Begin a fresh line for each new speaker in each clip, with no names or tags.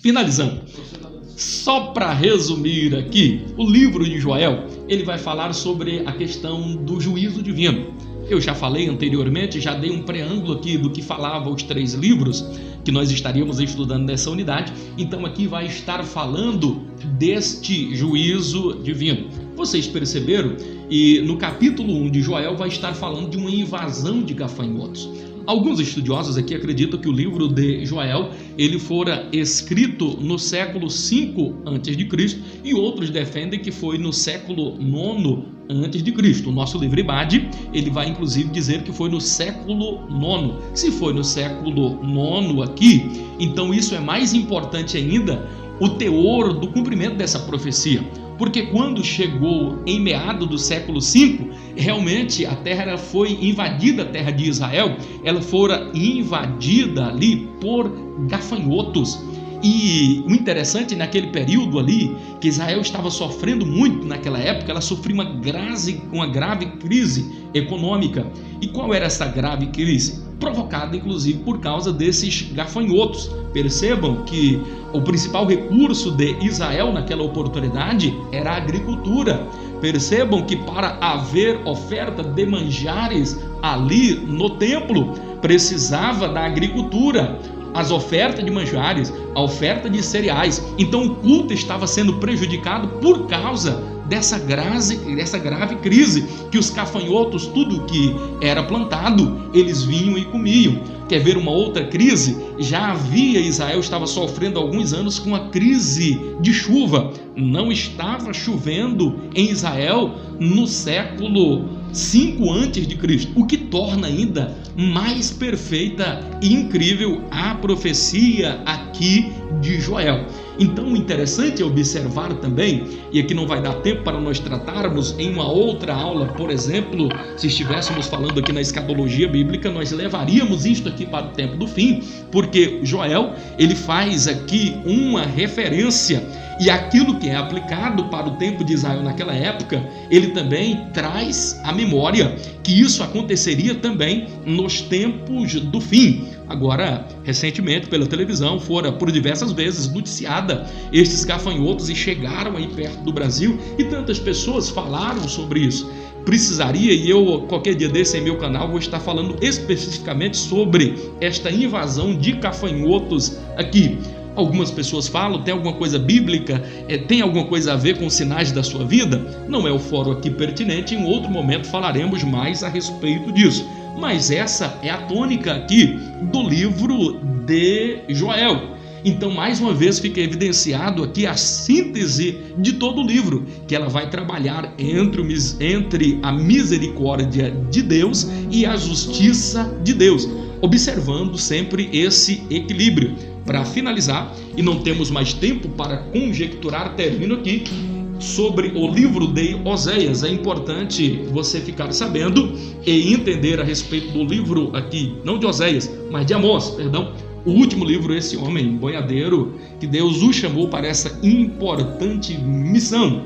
Finalizando, só para resumir aqui, o livro de Joel, ele vai falar sobre a questão do juízo divino. Eu já falei anteriormente, já dei um preâmbulo aqui do que falava os 3 livros que nós estaríamos estudando nessa unidade. Então aqui vai estar falando deste juízo divino. Vocês perceberam? E no capítulo 1 de Joel vai estar falando de uma invasão de gafanhotos. Alguns estudiosos aqui acreditam que o livro de Joel ele fora escrito no século 5 a.C. e outros defendem que foi no século 9 a.C. O nosso livro Ibade, ele vai inclusive dizer que foi no século 9. Se foi no século 9 aqui, então isso é mais importante ainda, o teor do cumprimento dessa profecia. Porque quando chegou em meado do século V, realmente a terra foi invadida, a terra de Israel, ela fora invadida ali por gafanhotos. E o interessante naquele período ali, que Israel estava sofrendo muito naquela época, ela sofria uma grave crise econômica. E qual era essa grave crise? Provocada inclusive por causa desses gafanhotos. Percebam que o principal recurso de Israel naquela oportunidade era a agricultura. Percebam que para haver oferta de manjares ali no templo, precisava da agricultura. As ofertas de manjares, a oferta de cereais. Então o culto estava sendo prejudicado por causa dessa grave crise, que os gafanhotos, tudo que era plantado, eles vinham e comiam. Quer ver uma outra crise? Já havia, Israel estava sofrendo há alguns anos com a crise de chuva. Não estava chovendo em Israel no século 5 a.C., o que torna ainda mais perfeita e incrível a profecia aqui de Joel. Então o interessante é observar também, e aqui não vai dar tempo para nós tratarmos em uma outra aula, por exemplo, se estivéssemos falando aqui na escatologia bíblica, nós levaríamos isto aqui para o tempo do fim, porque Joel, ele faz aqui uma referência, e aquilo que é aplicado para o tempo de Israel naquela época, ele também traz à memória que isso aconteceria também nos tempos do fim. Agora, recentemente, pela televisão, fora por diversas vezes noticiada estes gafanhotos e chegaram aí perto do Brasil e tantas pessoas falaram sobre isso. Precisaria, e eu qualquer dia desse em meu canal vou estar falando especificamente sobre esta invasão de gafanhotos aqui. Algumas pessoas falam, tem alguma coisa bíblica, tem alguma coisa a ver com os sinais da sua vida? Não é o fórum aqui pertinente, em outro momento falaremos mais a respeito disso. Mas essa é a tônica aqui do livro de Joel. Então, mais uma vez, fica evidenciado aqui a síntese de todo o livro, que ela vai trabalhar entre a misericórdia de Deus e a justiça de Deus, observando sempre esse equilíbrio. Para finalizar, e não temos mais tempo para conjecturar, termino aqui sobre o livro de Oséias. É importante você ficar sabendo e entender a respeito do livro aqui, não de Oséias, mas de Amós, perdão, o último livro, esse homem boiadeiro, que Deus o chamou para essa importante missão.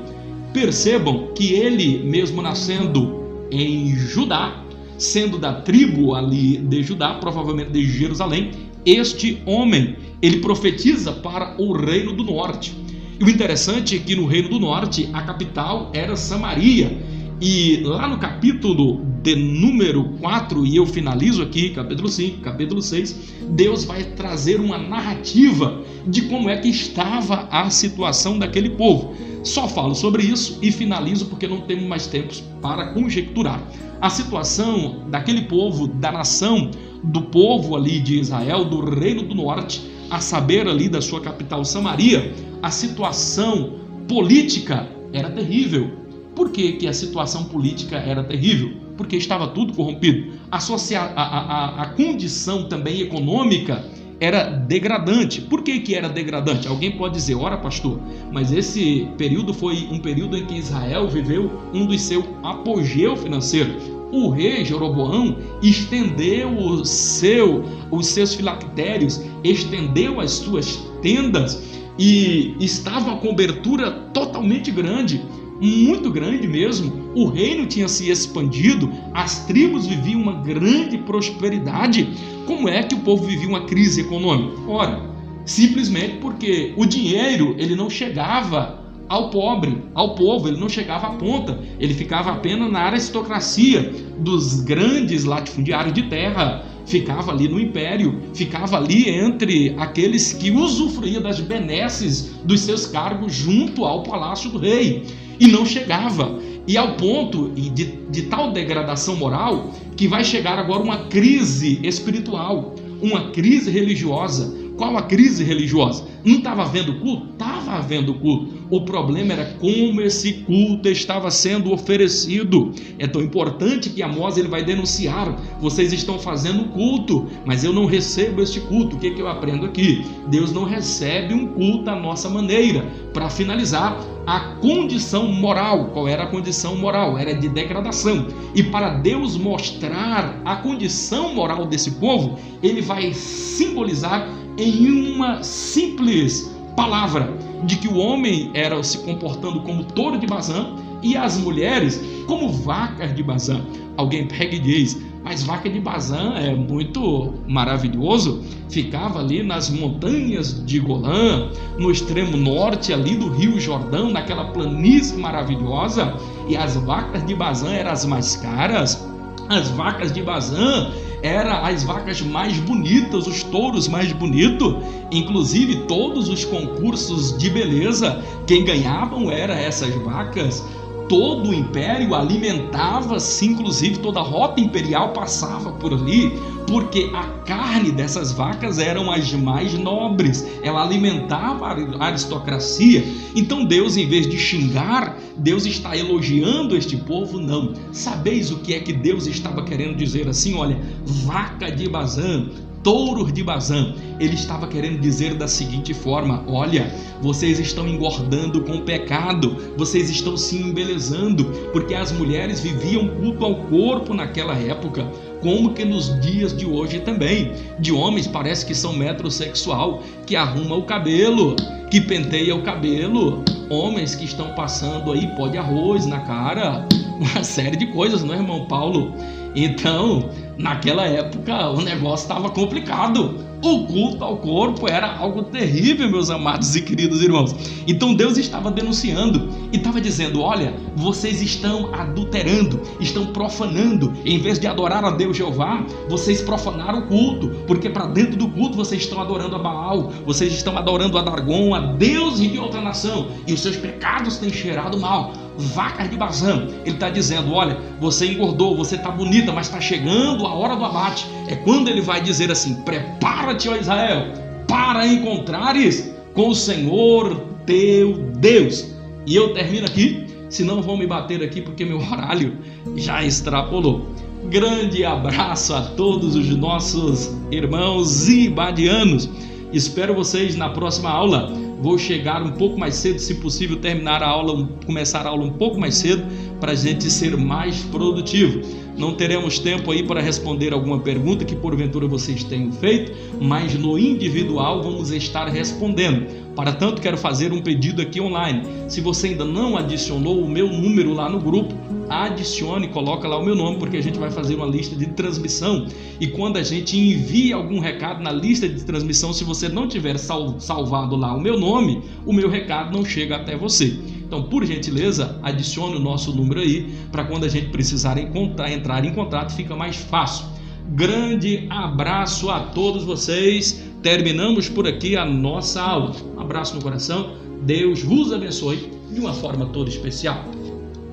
Percebam que ele, mesmo nascendo em Judá, sendo da tribo ali de Judá, provavelmente de Jerusalém, este homem, ele profetiza para o reino do norte. E o interessante é que no reino do norte, a capital era Samaria. E lá no capítulo de número 4, e eu finalizo aqui, capítulo 5, capítulo 6, Deus vai trazer uma narrativa de como é que estava a situação daquele povo. Só falo sobre isso e finalizo porque não temos mais tempo para conjecturar. A situação daquele povo, da nação, do povo ali de Israel, do reino do norte, a saber ali da sua capital Samaria, a situação política era terrível. Por que a situação política era terrível? Porque estava tudo corrompido. A condição também econômica era degradante. Por que era degradante? Alguém pode dizer, ora pastor, mas esse período foi um período em que Israel viveu um dos seus apogeu financeiro. O rei Jeroboão estendeu os seus filactérios, estendeu as suas tendas e estava uma cobertura totalmente grande, muito grande mesmo. O reino tinha se expandido, as tribos viviam uma grande prosperidade. Como é que o povo vivia uma crise econômica? Ora, Simplesmente porque o dinheiro ele não chegava ao pobre, ao povo, ele não chegava à ponta, ele ficava apenas na aristocracia dos grandes latifundiários de terra, ficava ali no império, ficava ali entre aqueles que usufruíam das benesses dos seus cargos junto ao palácio do rei, e não chegava, e ao ponto de tal degradação moral, que vai chegar agora uma crise espiritual, uma crise religiosa. Qual a crise religiosa? Não estava havendo culto? Estava havendo culto. O problema era como esse culto estava sendo oferecido. É tão importante que Amós ele vai denunciar: vocês estão fazendo culto, mas eu não recebo este culto. O que eu aprendo aqui? Deus não recebe um culto à nossa maneira. Para finalizar, a condição moral. Qual era a condição moral? Era de degradação. E para Deus mostrar a condição moral desse povo, ele vai simbolizar em uma simples palavra, de que o homem era se comportando como touro de Bazã e as mulheres como vacas de Bazã. Alguém pega e diz: mas vaca de Bazã é muito maravilhoso, ficava ali nas montanhas de Golã, no extremo norte ali do Rio Jordão, naquela planície maravilhosa, e as vacas de Bazã eram as mais caras. As vacas de Bazã eram as vacas mais bonitas, os touros mais bonitos, inclusive todos os concursos de beleza, quem ganhavam eram essas vacas. Todo o império alimentava-se, inclusive toda a rota imperial passava por ali, porque a carne dessas vacas eram as mais nobres, ela alimentava a aristocracia. Então Deus, em vez de xingar, Deus está elogiando este povo? Não. Sabeis o que é que Deus estava querendo dizer assim? Olha, vaca de Bazã, touros de Bazã. Ele estava querendo dizer da seguinte forma: olha, vocês estão engordando com o pecado, vocês estão se embelezando, porque as mulheres viviam culto ao corpo naquela época, como que nos dias de hoje também. De homens parece que são metrosexual, que arruma o cabelo, que penteia o cabelo, homens que estão passando aí pó de arroz na cara, uma série de coisas, não é, irmão Paulo? Então, naquela época o negócio estava complicado. O culto ao corpo era algo terrível, meus amados e queridos irmãos. Então Deus estava denunciando e estava dizendo: olha, vocês estão adulterando, estão profanando. Em vez de adorar a Deus Jeová, vocês profanaram o culto, porque para dentro do culto vocês estão adorando a Baal, vocês estão adorando a Dargon, a Deus de outra nação, e os seus pecados têm cheirado mal. Vacas de Bazã. Ele está dizendo: olha, você engordou, você está bonita, mas está chegando a hora do abate. É quando ele vai dizer assim: prepara-te, ó Israel, para encontrares com o Senhor teu Deus. E eu termino aqui, senão vão me bater aqui porque meu horário já extrapolou. Grande abraço a todos os nossos irmãos ibadianos. Espero vocês na próxima aula. Vou chegar um pouco mais cedo, se possível terminar a aula, começar a aula um pouco mais cedo, para a gente ser mais produtivo. Não teremos tempo aí para responder alguma pergunta que porventura vocês tenham feito, mas no individual vamos estar respondendo. Para tanto, quero fazer um pedido aqui online. Se você ainda não adicionou o meu número lá no grupo, adicione, coloca lá o meu nome, porque a gente vai fazer uma lista de transmissão, e quando a gente envia algum recado na lista de transmissão, se você não tiver salvado lá o meu nome, o meu recado não chega até você. Então, por gentileza, adicione o nosso número aí, para quando a gente precisar entrar em contato, fica mais fácil. Grande abraço a todos vocês. Terminamos por aqui a nossa aula. Um abraço no coração. Deus vos abençoe de uma forma toda especial.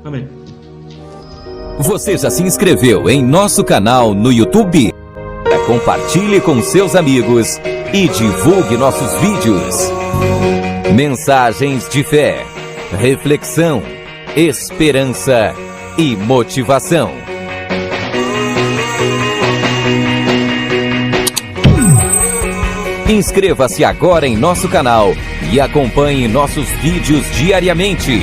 Amém.
Você já se inscreveu em nosso canal no YouTube? Compartilhe com seus amigos e divulgue nossos vídeos. Mensagens de fé, reflexão, esperança e motivação. Inscreva-se agora em nosso canal e acompanhe nossos vídeos diariamente.